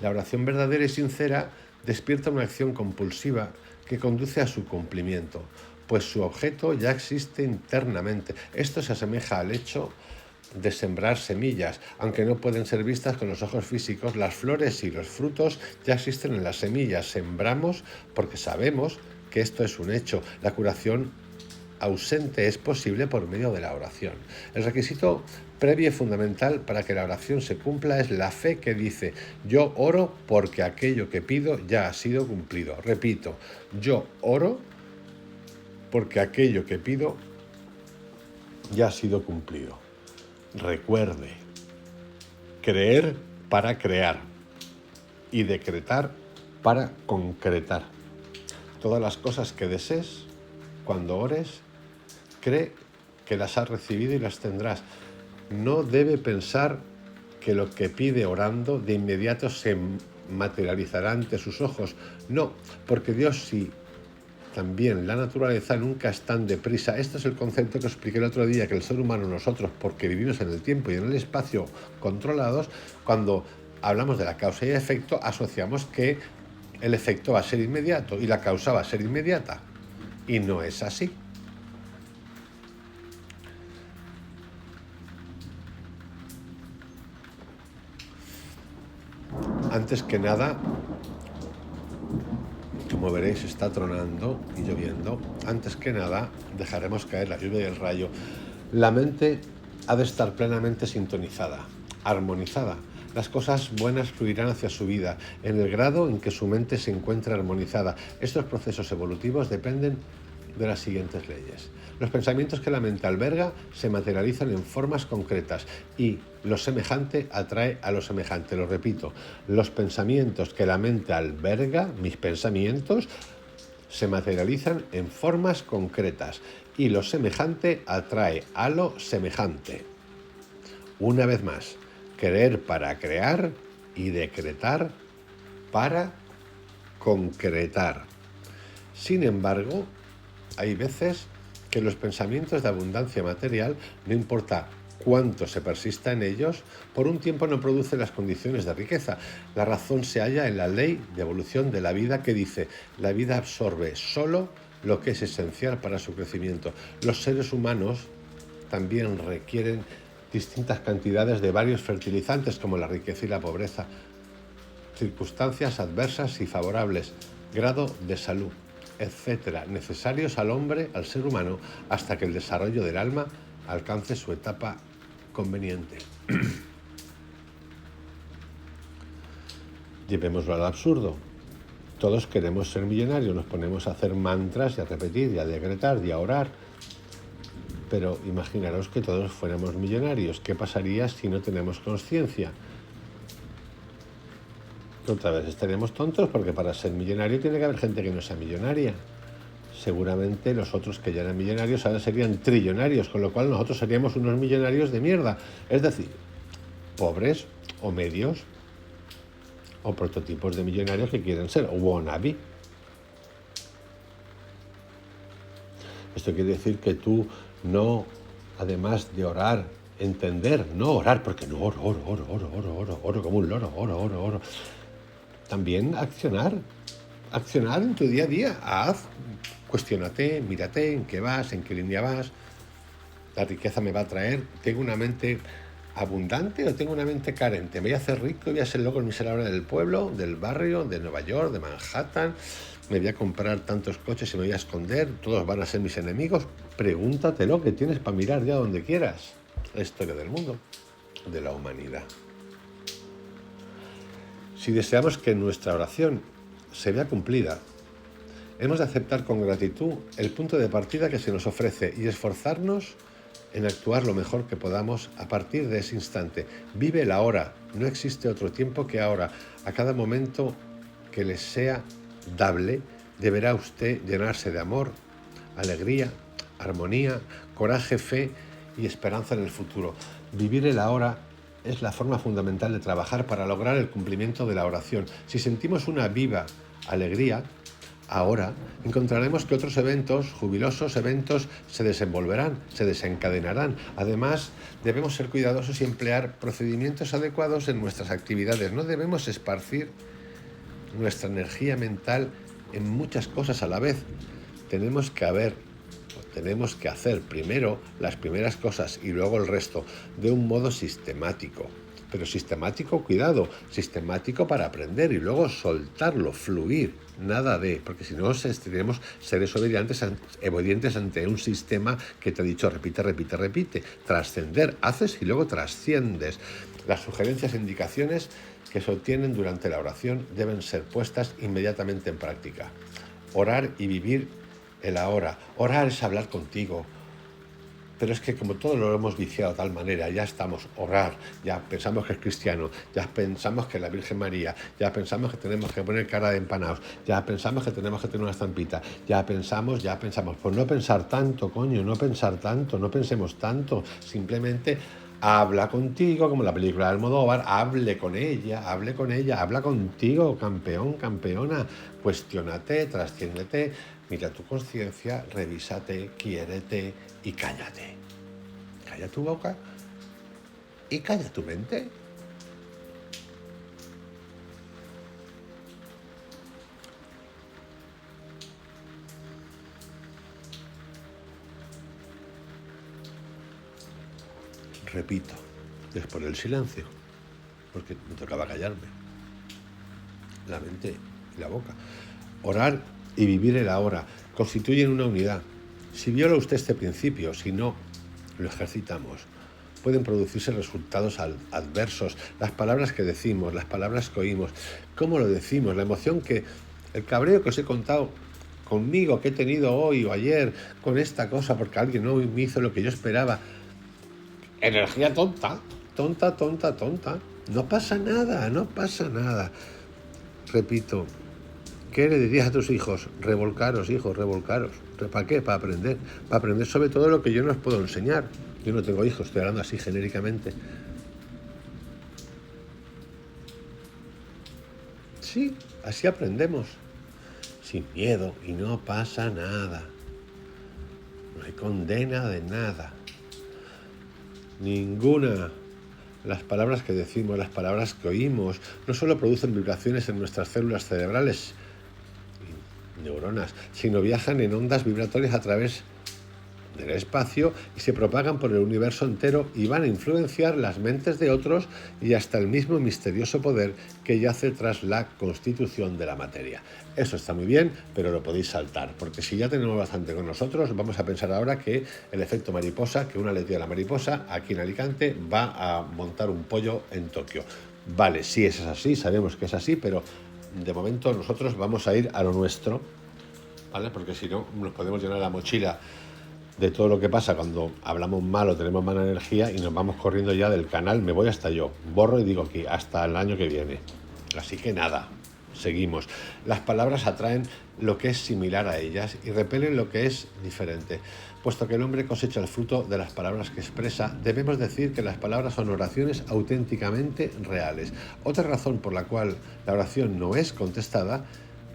Speaker 1: La oración verdadera y sincera despierta una acción compulsiva que conduce a su cumplimiento, pues su objeto ya existe internamente. Esto se asemeja al hecho de sembrar semillas. Aunque no pueden ser vistas con los ojos físicos, las flores y los frutos ya existen en las semillas. Sembramos porque sabemos que esto es un hecho. La curación ausente es posible por medio de la oración. El requisito previo y fundamental para que la oración se cumpla es la fe que dice: yo oro porque aquello que pido ya ha sido cumplido. Repito, yo oro porque aquello que pido ya ha sido cumplido. Recuerde, creer para crear y decretar para concretar. Todas las cosas que desees, cuando ores, cree que las has recibido y las tendrás. No debe pensar que lo que pide orando de inmediato se materializará ante sus ojos. No, porque Dios sí. También la naturaleza nunca es tan deprisa. Este es el concepto que expliqué el otro día, que el ser humano, nosotros, porque vivimos en el tiempo y en el espacio controlados, cuando hablamos de la causa y el efecto, asociamos que el efecto va a ser inmediato y la causa va a ser inmediata. Y no es así. Antes que nada, como veréis, está tronando y lloviendo. Antes que nada, dejaremos caer la lluvia y el rayo. La mente ha de estar plenamente sintonizada, armonizada. Las cosas buenas fluirán hacia su vida, en el grado en que su mente se encuentra armonizada. Estos procesos evolutivos dependen de las siguientes leyes. Los pensamientos que la mente alberga se materializan en formas concretas y lo semejante atrae a lo semejante. Lo repito, los pensamientos que la mente alberga, mis pensamientos, se materializan en formas concretas y lo semejante atrae a lo semejante. Una vez más, creer para crear y decretar para concretar. Sin embargo, hay veces que los pensamientos de abundancia material, no importa cuánto se persista en ellos, por un tiempo no producen las condiciones de riqueza. La razón se halla en la ley de evolución de la vida que dice: la vida absorbe solo lo que es esencial para su crecimiento. Los seres humanos también requieren distintas cantidades de varios fertilizantes, como la riqueza y la pobreza, circunstancias adversas y favorables, grado de salud, etcétera, necesarios al hombre, al ser humano, hasta que el desarrollo del alma alcance su etapa conveniente. Llevémoslo al absurdo. Todos queremos ser millonarios, nos ponemos a hacer mantras y a repetir y a decretar y a orar. Pero imaginaros que todos fuéramos millonarios. ¿Qué pasaría si no tenemos conciencia? Otra vez estaríamos tontos, porque para ser millonario tiene que haber gente que no sea millonaria. Seguramente los otros que ya eran millonarios ahora serían trillonarios, con lo cual nosotros seríamos unos millonarios de mierda. Es decir, pobres o medios o prototipos de millonarios que quieren ser wannabe. Esto quiere decir que tú no, además de orar, entender, no orar, porque no oro como un loro, oro. También accionar en tu día a día. Cuestiónate, mírate en qué vas, en qué línea vas. La riqueza me va a traer. ¿Tengo una mente abundante o tengo una mente carente? ¿Me voy a hacer rico y voy a ser loco miserable del pueblo, del barrio, de Nueva York, de Manhattan? ¿Me voy a comprar tantos coches y me voy a esconder? ¿Todos van a ser mis enemigos? Pregúntatelo, que tienes para mirar ya donde quieras. La historia del mundo, de la humanidad. Si deseamos que nuestra oración se vea cumplida, hemos de aceptar con gratitud el punto de partida que se nos ofrece y esforzarnos en actuar lo mejor que podamos a partir de ese instante. Vive el ahora, no existe otro tiempo que ahora. A cada momento que le sea dable, deberá usted llenarse de amor, alegría, armonía, coraje, fe y esperanza en el futuro. Vivir el ahora es la forma fundamental de trabajar para lograr el cumplimiento de la oración. Si sentimos una viva alegría, ahora encontraremos que otros eventos, jubilosos eventos, se desenvolverán, se desencadenarán. Además, debemos ser cuidadosos y emplear procedimientos adecuados en nuestras actividades. No debemos esparcir nuestra energía mental en muchas cosas a la vez. Tenemos que hacer primero las primeras cosas y luego el resto, de un modo sistemático. Pero sistemático, cuidado, sistemático para aprender y luego soltarlo, fluir, nada de, porque si no seremos seres obedientes ante un sistema que te ha dicho repite, trascender, haces y luego trasciendes. Las sugerencias e indicaciones que se obtienen durante la oración deben ser puestas inmediatamente en práctica. Orar y vivir el ahora. Orar es hablar contigo. Pero es que como todo lo hemos viciado de tal manera, ya estamos, orar, ya pensamos que es cristiano, ya pensamos que es la Virgen María, ya pensamos que tenemos que poner cara de empanados, ya pensamos que tenemos que tener una estampita, ya pensamos. Pues no pensar tanto, coño, no pensemos tanto, simplemente habla contigo, como la película de Almodóvar, hable con ella, habla contigo, campeón, campeona, cuestiónate, trasciéndete, mira tu conciencia, revísate, quiérete y cállate. Calla tu boca y calla tu mente. Repito, después del silencio, porque me tocaba callarme. La mente y la boca. Orar y vivir el ahora constituyen una unidad. Si viola usted este principio, si no lo ejercitamos, pueden producirse resultados adversos. Las palabras que decimos, las palabras que oímos, cómo lo decimos, la emoción el cabreo que os he contado conmigo, que he tenido hoy o ayer con esta cosa, porque alguien no me hizo lo que yo esperaba. Energía tonta. No pasa nada. Repito, ¿qué le dirías a tus hijos? Revolcaros, hijos, revolcaros. ¿Para qué? Para aprender sobre todo lo que yo no os puedo enseñar. Yo no tengo hijos, estoy hablando así genéricamente. Sí, así aprendemos. Sin miedo, y no pasa nada. No hay condena de nada. Ninguna. Las palabras que decimos, las palabras que oímos, no solo producen vibraciones en nuestras células cerebrales, neuronas, sino viajan en ondas vibratorias a través del espacio y se propagan por el universo entero y van a influenciar las mentes de otros y hasta el mismo misterioso poder que yace tras la constitución de la materia. Eso está muy bien, pero lo podéis saltar, porque si ya tenemos bastante con nosotros, vamos a pensar ahora que el efecto mariposa, que una aletilla de la mariposa aquí en Alicante va a montar un pollo en Tokio. Vale, sí, es así, sabemos que es así, pero de momento nosotros vamos a ir a lo nuestro, ¿vale? Porque si no, nos podemos llenar la mochila de todo lo que pasa cuando hablamos mal o tenemos mala energía y nos vamos corriendo ya del canal. Me voy hasta yo, borro y digo aquí, hasta el año que viene. Así que nada, seguimos. Las palabras atraen lo que es similar a ellas y repelen lo que es diferente. Puesto que el hombre cosecha el fruto de las palabras que expresa, debemos decir que las palabras son oraciones auténticamente reales. Otra razón por la cual la oración no es contestada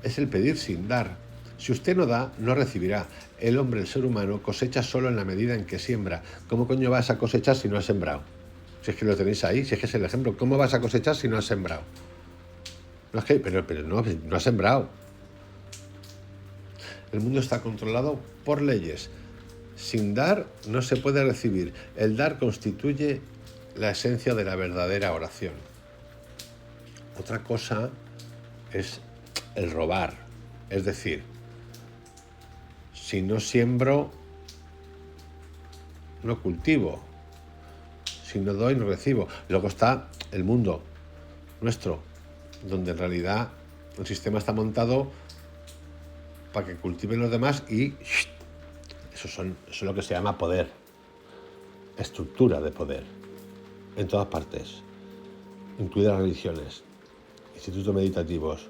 Speaker 1: es el pedir sin dar. Si usted no da, no recibirá. El hombre, el ser humano, cosecha solo en la medida en que siembra. ¿Cómo coño vas a cosechar si no has sembrado? Si es que lo tenéis ahí, si es que es el ejemplo. ¿Cómo vas a cosechar si no has sembrado? No es que, pero no has sembrado. El mundo está controlado por leyes. Sin dar no se puede recibir. El dar constituye la esencia de la verdadera oración. Otra cosa es el robar. Es decir, si no siembro, no cultivo. Si no doy, no recibo. Luego está el mundo nuestro, donde en realidad el sistema está montado para que cultiven los demás y eso es lo que se llama poder, estructura de poder, en todas partes, incluidas las religiones, institutos meditativos,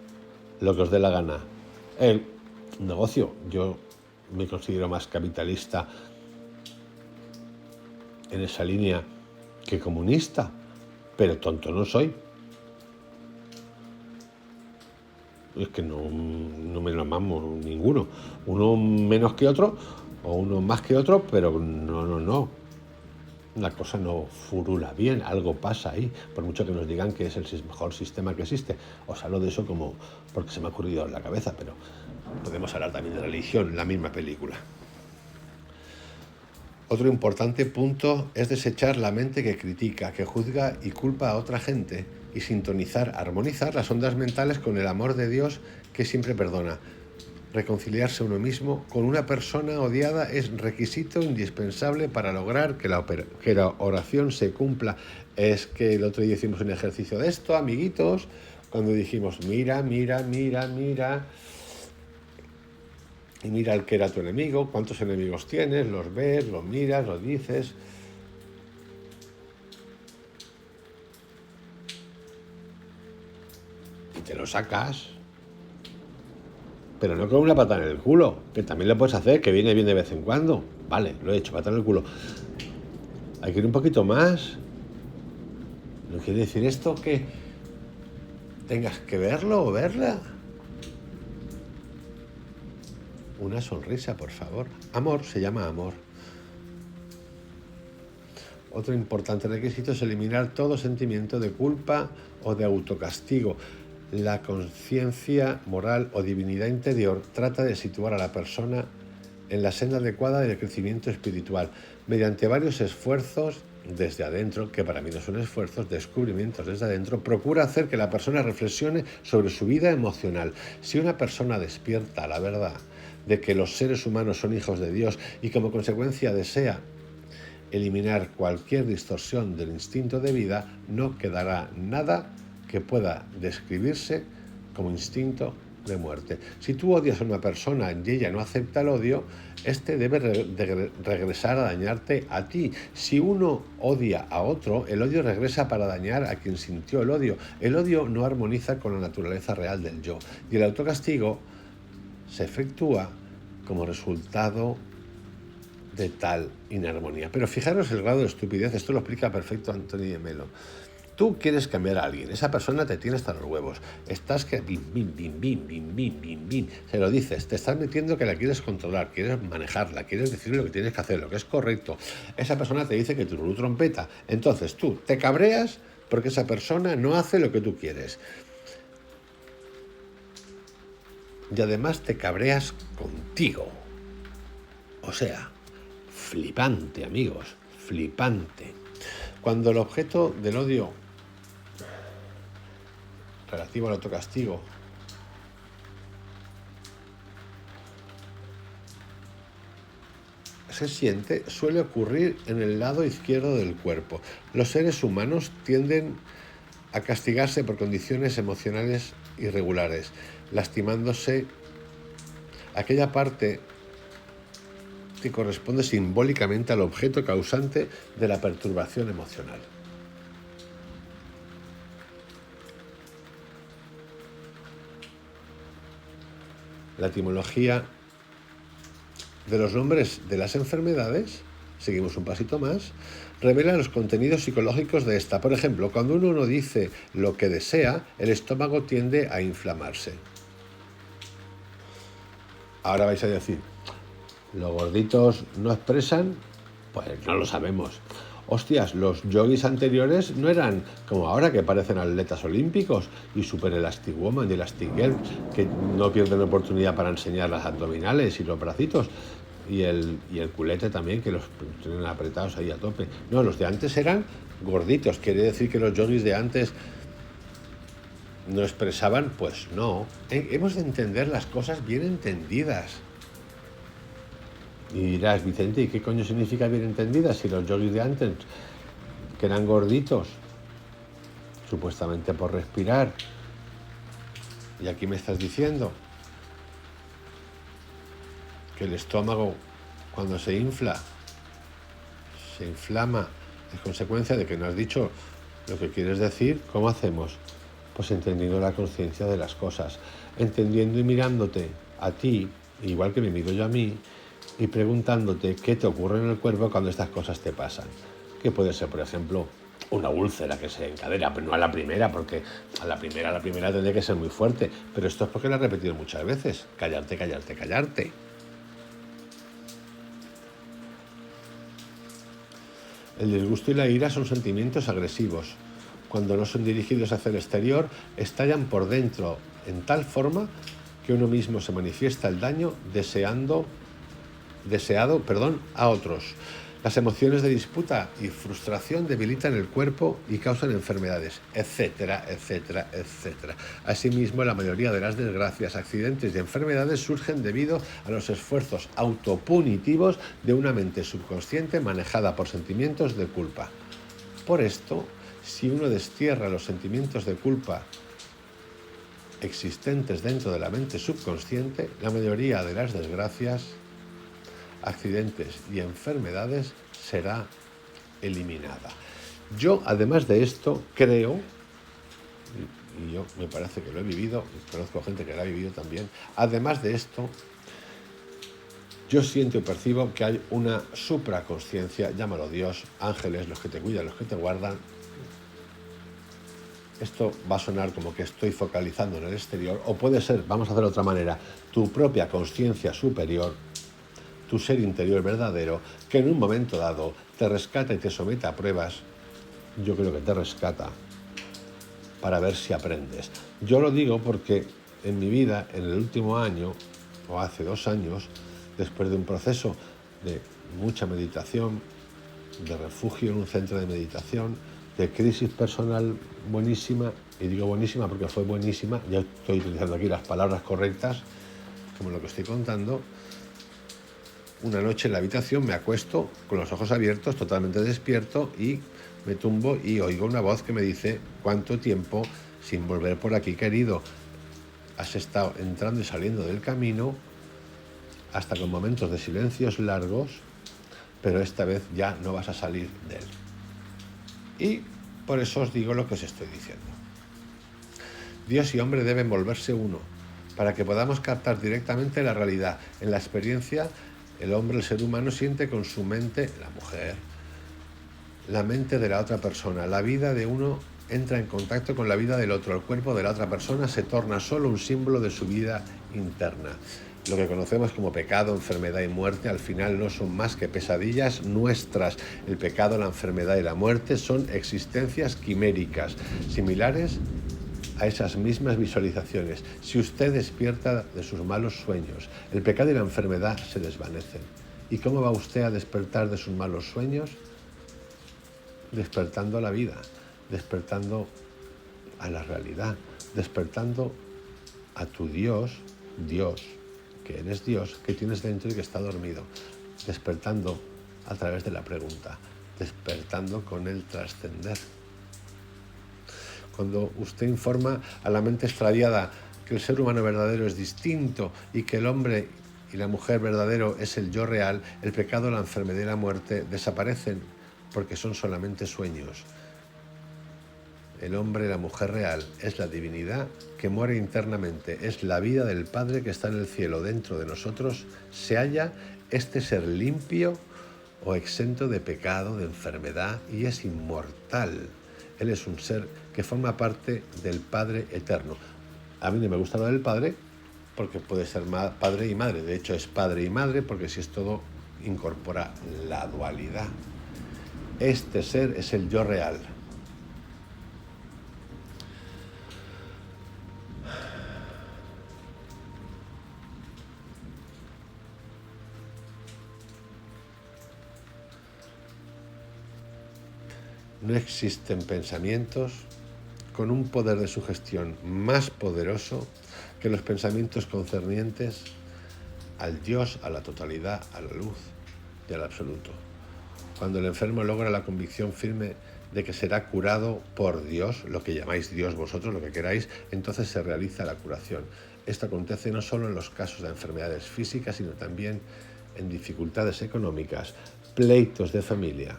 Speaker 1: lo que os dé la gana. El negocio, yo me considero más capitalista en esa línea que comunista, pero tonto no soy. Es que no me lo amamos ninguno. Uno menos que otro o uno más que otro, pero no. La cosa no furula bien, algo pasa ahí, por mucho que nos digan que es el mejor sistema que existe. Os hablo de eso como porque se me ha ocurrido en la cabeza, pero podemos hablar también de religión, la misma película. Otro importante punto es desechar la mente que critica, que juzga y culpa a otra gente y sintonizar, armonizar las ondas mentales con el amor de Dios que siempre perdona. Reconciliarse uno mismo con una persona odiada es requisito indispensable para lograr que la oración se cumpla. Es que el otro día hicimos un ejercicio de esto, amiguitos, cuando dijimos mira, y mira al que era tu enemigo, cuántos enemigos tienes, los ves, los miras, los dices. Y te lo sacas. Pero no con una patada en el culo, que también lo puedes hacer, que viene bien de vez en cuando. Vale, lo he hecho, patada en el culo. Hay que ir un poquito más. ¿No quiere decir esto que tengas que verlo o verla? Una sonrisa, por favor. Amor se llama amor. Otro importante requisito es eliminar todo sentimiento de culpa o de autocastigo. La conciencia moral o divinidad interior trata de situar a la persona en la senda adecuada del crecimiento espiritual, mediante varios esfuerzos desde adentro, que para mí no son esfuerzos, descubrimientos desde adentro, procura hacer que la persona reflexione sobre su vida emocional. Si una persona despierta la verdad de que los seres humanos son hijos de Dios y como consecuencia desea eliminar cualquier distorsión del instinto de vida, no quedará nada que pueda describirse como instinto de muerte. Si tú odias a una persona y ella no acepta el odio, este debe regresar a dañarte a ti. Si uno odia a otro, el odio regresa para dañar a quien sintió el odio. El odio no armoniza con la naturaleza real del yo. Y el autocastigo se efectúa como resultado de tal inarmonía. Pero fijaros el grado de estupidez, esto lo explica perfecto Antonio de Melo. Tú quieres cambiar a alguien, esa persona te tiene hasta los huevos, estás que bim, se lo dices, te estás metiendo que la quieres controlar, quieres manejarla, quieres decirle lo que tienes que hacer, lo que es correcto. Esa persona te dice que tururú trompeta, entonces tú te cabreas porque esa persona no hace lo que tú quieres. Y además te cabreas contigo. O sea, flipante, amigos, flipante. Cuando el objeto del odio relativo al autocastigo se siente, suele ocurrir en el lado izquierdo del cuerpo. Los seres humanos tienden a castigarse por condiciones emocionales irregulares, lastimándose aquella parte que corresponde simbólicamente al objeto causante de la perturbación emocional. La etimología de los nombres de las enfermedades, seguimos un pasito más, revela los contenidos psicológicos de esta. Por ejemplo, cuando uno no dice lo que desea, el estómago tiende a inflamarse. Ahora vais a decir, ¿los gorditos no expresan? Pues no lo sabemos. Hostias, los yogis anteriores no eran como ahora, que parecen atletas olímpicos y super elastic woman y elastic girl, que no pierden oportunidad para enseñar las abdominales y los bracitos y el culete también, que los tienen apretados ahí a tope. No, los de antes eran gorditos. ¿Quiere decir que los yogis de antes no expresaban? Pues no. Hemos de entender las cosas bien entendidas. Y dirás, Vicente, ¿y qué coño significa bien entendida? Si los yogis de antes, que eran gorditos, supuestamente por respirar, y aquí me estás diciendo que el estómago, cuando se infla, se inflama, es consecuencia de que no has dicho lo que quieres decir. ¿Cómo hacemos? Pues entendiendo la conciencia de las cosas, entendiendo y mirándote a ti, igual que me miro yo a mí, y preguntándote qué te ocurre en el cuerpo cuando estas cosas te pasan. Que puede ser, por ejemplo, una úlcera que se encadena, pero no a la primera, porque a la primera tendría que ser muy fuerte. Pero esto es porque lo he repetido muchas veces. Callarte, callarte, callarte. El disgusto y la ira son sentimientos agresivos. Cuando no son dirigidos hacia el exterior, estallan por dentro en tal forma que uno mismo se manifiesta el daño deseado a otros. Las emociones de disputa y frustración debilitan el cuerpo y causan enfermedades, etcétera, etcétera, etcétera. Asimismo, la mayoría de las desgracias, accidentes y enfermedades surgen debido a los esfuerzos autopunitivos de una mente subconsciente manejada por sentimientos de culpa. Por esto, si uno destierra los sentimientos de culpa existentes dentro de la mente subconsciente, la mayoría de las desgracias, accidentes y enfermedades será eliminada. Yo, además de esto, creo, y yo me parece que lo he vivido, y conozco gente que lo ha vivido también, además de esto, yo siento y percibo que hay una supraconsciencia, llámalo Dios, ángeles, los que te cuidan, los que te guardan. Esto va a sonar como que estoy focalizando en el exterior, o puede ser, vamos a hacerlo de otra manera, tu propia consciencia superior, tu ser interior verdadero, que en un momento dado te rescata y te somete a pruebas. Yo creo que te rescata para ver si aprendes. Yo lo digo porque en mi vida, en el último año, o hace 2 años, después de un proceso de mucha meditación, de refugio en un centro de meditación, de crisis personal buenísima, y digo buenísima porque fue buenísima, ya estoy utilizando aquí las palabras correctas, como lo que estoy contando. Una noche en la habitación me acuesto con los ojos abiertos, totalmente despierto, y me tumbo y oigo una voz que me dice: ¿cuánto tiempo sin volver por aquí, querido? Has estado entrando y saliendo del camino, hasta con momentos de silencios largos, pero esta vez ya no vas a salir de él. Y por eso os digo lo que os estoy diciendo. Dios y hombre deben volverse uno, para que podamos captar directamente la realidad. En la experiencia, el hombre, el ser humano, siente con su mente, la mujer, la mente de la otra persona. La vida de uno entra en contacto con la vida del otro. El cuerpo de la otra persona se torna solo un símbolo de su vida interna. Lo que conocemos como pecado, enfermedad y muerte al final no son más que pesadillas nuestras. El pecado, la enfermedad y la muerte son existencias quiméricas, similares a esas mismas visualizaciones. Si usted despierta de sus malos sueños, el pecado y la enfermedad se desvanecen. ¿Y cómo va usted a despertar de sus malos sueños? Despertando a la vida, despertando a la realidad, despertando a tu Dios, que eres Dios, que tienes dentro y que está dormido, despertando a través de la pregunta, despertando con el trascender. Cuando usted informa a la mente extraviada que el ser humano verdadero es distinto y que el hombre y la mujer verdadero es el yo real, el pecado, la enfermedad y la muerte desaparecen porque son solamente sueños. El hombre y la mujer real es la divinidad que muere internamente, es la vida del Padre que está en el cielo. Dentro de nosotros se halla este ser limpio o exento de pecado, de enfermedad, y es inmortal. Él es un ser que forma parte del Padre eterno. A mí no me gusta lo del Padre porque puede ser padre y madre. De hecho es padre y madre porque si es todo incorpora la dualidad. Este ser es el yo real. No existen pensamientos con un poder de sugestión más poderoso que los pensamientos concernientes al Dios, a la totalidad, a la luz y al absoluto. Cuando el enfermo logra la convicción firme de que será curado por Dios, lo que llamáis Dios vosotros, lo que queráis, entonces se realiza la curación. Esto acontece no solo en los casos de enfermedades físicas, sino también en dificultades económicas, pleitos de familia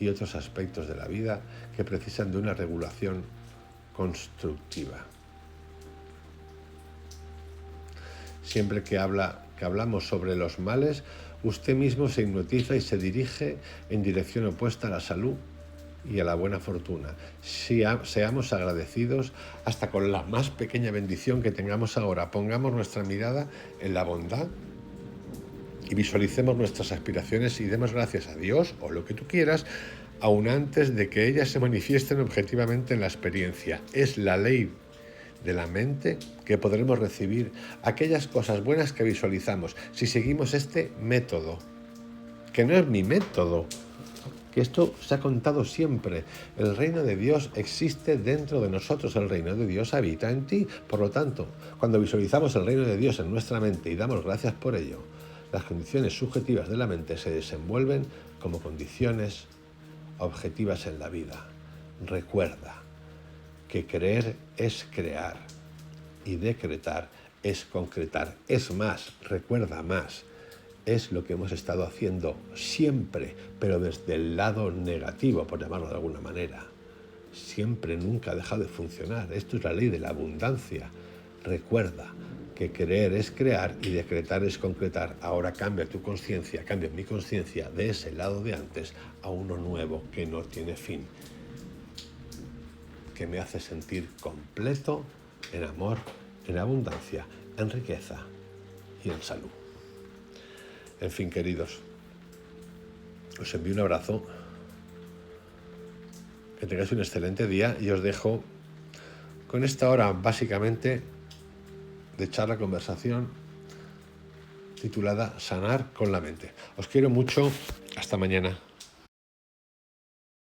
Speaker 1: y otros aspectos de la vida que precisan de una regulación constructiva. Siempre que hablamos sobre los males, usted mismo se hipnotiza y se dirige en dirección opuesta a la salud y a la buena fortuna. Seamos agradecidos hasta con la más pequeña bendición que tengamos ahora. Pongamos nuestra mirada en la bondad y visualicemos nuestras aspiraciones y demos gracias a Dios o lo que tú quieras, aun antes de que ellas se manifiesten objetivamente en la experiencia. Es la ley de la mente que podremos recibir aquellas cosas buenas que visualizamos si seguimos este método, que no es mi método, que esto se ha contado siempre. El reino de Dios existe dentro de nosotros, el reino de Dios habita en ti. Por lo tanto, cuando visualizamos el reino de Dios en nuestra mente y damos gracias por ello, las condiciones subjetivas de la mente se desenvuelven como condiciones objetivas en la vida. Recuerda que creer es crear y decretar es concretar. Es más, recuerda más, es lo que hemos estado haciendo siempre, pero desde el lado negativo, por llamarlo de alguna manera. Siempre, nunca ha dejado de funcionar. Esto es la ley de la abundancia. Recuerda que creer es crear y decretar es concretar. Ahora cambia tu conciencia, cambia mi conciencia de ese lado de antes a uno nuevo que no tiene fin, que me hace sentir completo en amor, en abundancia, en riqueza y en salud. En fin, queridos, os envío un abrazo, que tengáis un excelente día y os dejo con esta hora básicamente de charla, conversación titulada Sanar con la mente. Os quiero mucho, hasta mañana.